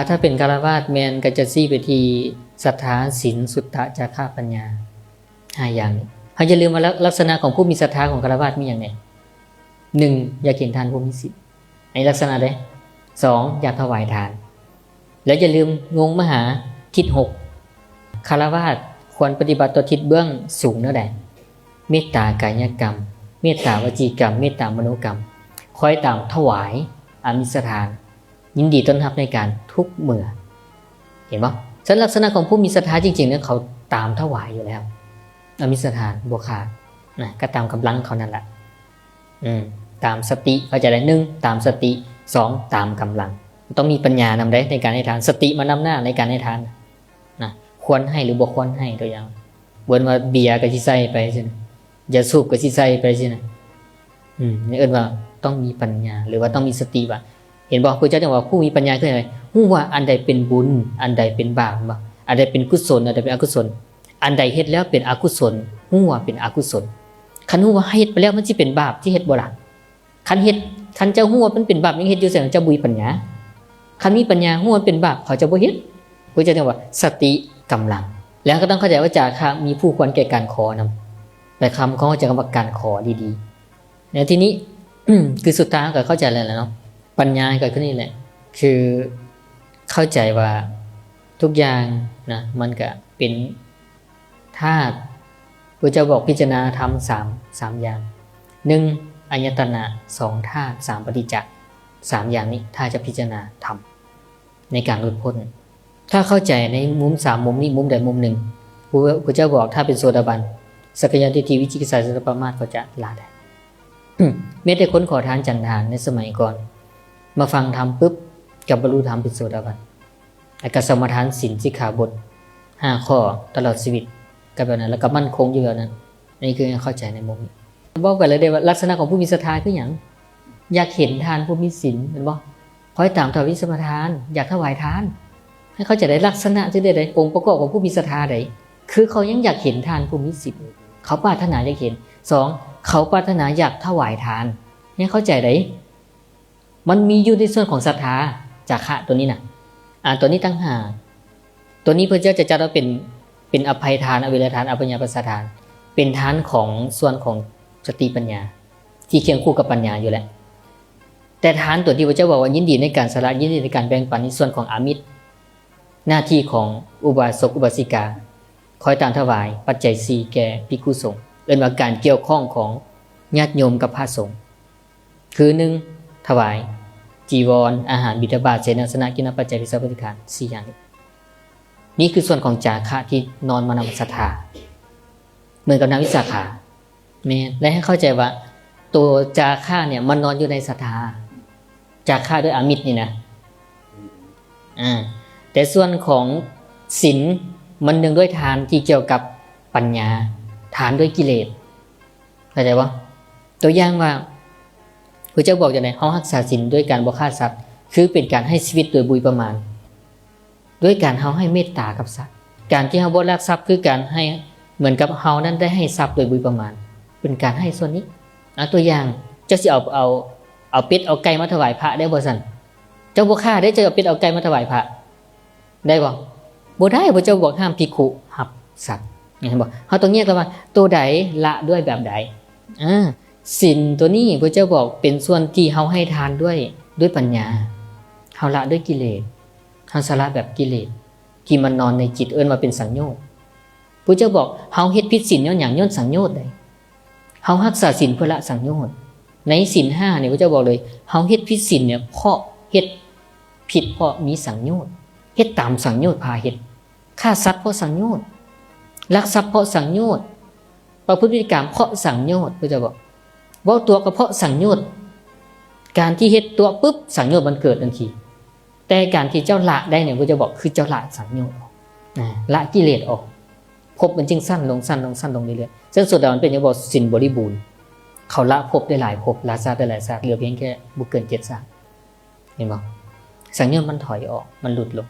ถ้าเป็นฆราวาสแมนก็จะซี้ไปที่ศรัทธาศีลสุตตะจาคะปัญญา5อย่างนี้เขาจะลืมว่าลักษณะของผู้มีศรัทธาของฆราวาสมีอย่างไร1อยากเห็นทานผู้มีศีลในลักษณะใด2อยากถวายทานแล้วอย่าลืมงงมหาทิศ6ฆราวาสควรปฏิบัติต่อทิศเบื้องสูงเท่าใดเมตตากายกรรมเมตตาวจีกรรมเมตตามโนกรรมคอยตามถวายอามิสทานยินดีต้อนรับในการทุกเมื่อเห็นปะฉะนั้นลักษณะของผู้มีศรัทธาจริงๆเนี่ยเขาตามถวายอยู่แล้วอามิสทานบวกขาดนะก็ตามกำลังเขานั่นแหละตามสติเขาจะได้1ตามสติ2ตามกำลังต้องมีปัญญานำได้ในการให้ทานสติมานำหน้าในการให้ทานนะควรให้หรือบ่ควรให้ตัวอย่างเว้นว่าเบียร์ก็สิใส่ไปใช่ไหมอย่าสูบก็สิใส่ไปใช่ไหมนี่เอิ้นว่าต้องมีปัญญาหรือว่าต้องมีสติว่าเห็นบอกพระเจ้าจะบอกผู้มีปัญญาคืออะไรรู้ว่าอันใดเป็นบุญอันใดเป็นบาปบ่อันใดเป็นกุศลอันใดเป็นอกุศลอันใดเฮ็ดแล้วเป็นอกุศลรู้ว่าเป็นอกุศลคันรู้ว่าเฮ็ดไปแล้วมันสิเป็นบาปที่เฮ็ดบ่ล่ะคันเฮ็ดคันเจ้ารู้ว่ามันเป็นบาปยังเฮ็ดอยู่แสดงเจ้าบ่มีปัญญาคันมีปัญญารู้ว่าเป็นบาปเขาจะบ่เฮ็ดพระเจ้าจะว่าสติกำลังแล้วก็ต้องเข้าใจว่าจาคะมีผู้ควรแก่การขอนำแต่คำของจะคำว่าการขอดีๆในที่นี้ คือสุดท้ายก็เข้าใจแล้วเนาะปัญญาเกิดขึ้นนี่แหละคือเข้าใจว่าทุกอย่างนะมันก็เป็นธาตุพระเจ้าบอกพิจารณาธรรม3อย่าง1อายตนะ2ธาตุ3ปฏิจจ์3อย่างนี้ถ้าจะพิจารณาธรรมในการหลุดพ้นถ้าเข้าใจในมุม3มุมนี้มุมใดมุมหนึ่งพระเจ้าบอกถ้าเป็นโสดาบันสักกายทิฏฐิวิจิกิจฉาสัตตปมาสก็จะละได้แม้แต่คนขอทานฉันทานในสมัยก่อนมาฟังธรรมปุ๊บกับบรรลุธรรมเป็นโสดาบันแล้วก็สมาทานศีลสิกขาบท5ข้อตลอดชีวิตกับแบบนั้นแล้วก็มั่นคงอยู่แบบนั้นนี่คือเข้าใจในมุมนี้บอกกันเลยได้ว่าลักษณะของผู้มีศรัทธาคืออย่างอยากเห็นทานผู้มีศีลเห็นบ่คอยตามถวายสมาทานอยากถวายทานให้เขาจะได้ลักษณะที่ได้องค์ประกอบของผู้มีศรัทธาใดคือเขายังอยากเห็นทานผู้มีศีลเขาปรารถนาอยากเห็น2เขาปรารถนาอยากถวายทานเนี่ยเข้าใจได้มันมีอยู่ในส่วนของศรัทธาจาคะตัวนี้นะตัวนี้ตั้งหากตัวนี้พระเจ้าจะจัดว่าเป็นอภัยทานอเวรทานอภิญญาปัสสทานเป็นทานของส่วนของสติปัญญาที่เคียงคู่กับปัญญาอยู่แล้วแต่ทานตัวที่พระเจ้าบอกว่ายินดีในการสละยินดีในการแบ่งปันในส่วนของอามิตรหน้าที่ของอุบาสกอุบาสิกาคอยตามถวายปัจจัย4แก่ภิกขุสงฆ์เรียกว่าการเกี่ยวข้องของญาติโยมกับพระสงฆ์คือ1ถวายจีวรอาหารบิณฑบาตเสนาสนะกินปัจจัยพิสัพพติการ4อย่างนี้คือส่วนของจาคะที่นอนมานำศรัทธาเหมือนกับนางวิสาขาและให้เข้าใจว่าตัวจาคะเนี่ยมันนอนอยู่ในศรัทธาจาคะด้วยอามิตรนี่นะแต่ส่วนของศีลมันเนื่องด้วยทานที่เกี่ยวกับปัญญาทานด้วยกิเลสเข้าใจปะตัวอย่างว่าพระเจ้าบอกอย่างไรเขารักษาศีลด้วยการบ่ฆ่าสัตว์คือเป็นการให้ชีวิตโดยบุญประมาณด้วยการเขาให้เมตตากับสัตว์การที่เขาบ่ลักทรัพย์คือการให้เหมือนกับเขานั้นได้ให้ทรัพย์โดยบุญประมาณเป็นการให้ส่วนนี้ตัวอย่างเจ้าสิเอาเป็ดเอาไก่มาถวายพระได้บ่สั่นเจ้าบ่ฆ่าได้จะเอาเป็ดเอาไก่มาถวายพระได้บ่ได้พระเจ้าบอกห้ามภิกขุหับสัตว์เห็นบ่เขาต้องแยกกันว่าตัวใดละด้วยแบบใดศีลตัวนี้พระเจ้าบอกเป็นส่วนที่เฮาให้ทานด้วยปัญญาเฮาละด้วยกิเลสเฮาสละแบบกิเลสที่มันนอนในจิตเอิ้นว่าเป็นสังโยชน์พระเจ้าบอกเฮาเฮ็ดผิดศีลย้อนหยังย้อนสังโยชน์ใดเฮารักษาศีลเพื่อละสังโยชน์ในศีล5เนี่ยพระเจ้าบอกเลยเฮาเฮ็ดผิดศีลเนี่ยเพราะเฮ็ดผิดเพราะมีสังโยชน์เฮ็ดตามสังโยชน์พาเฮ็ดฆ่าสัตว์เพราะสังโยชน์ลักทรัพย์เพราะสังโยชน์ประพฤติพฤติกรรมเพราะสังโยชน์พระเจ้าบอกว่าตัวก็เพราะสังโยชน์การที่เฮ็ดตัวปุ๊บสังโยชน์มันเกิดทันทีแต่การที่เจ้าละได้เนี่ยพระเจ้าบอกคือเจ้าละสังโยชน์ละกิเลสออกภพมันจึงสั้นลงเรื่อยๆซึ่งสุดแล้วมันเป็นอย่างบอกศีลบริบูรณ์เขาละภพได้หลายภพละชาติได้หลายชาติเหลือเพียงแค่บุเกิน7ชาติเห็นบ่สังโยชน์มันถอยออกมันหลุดลง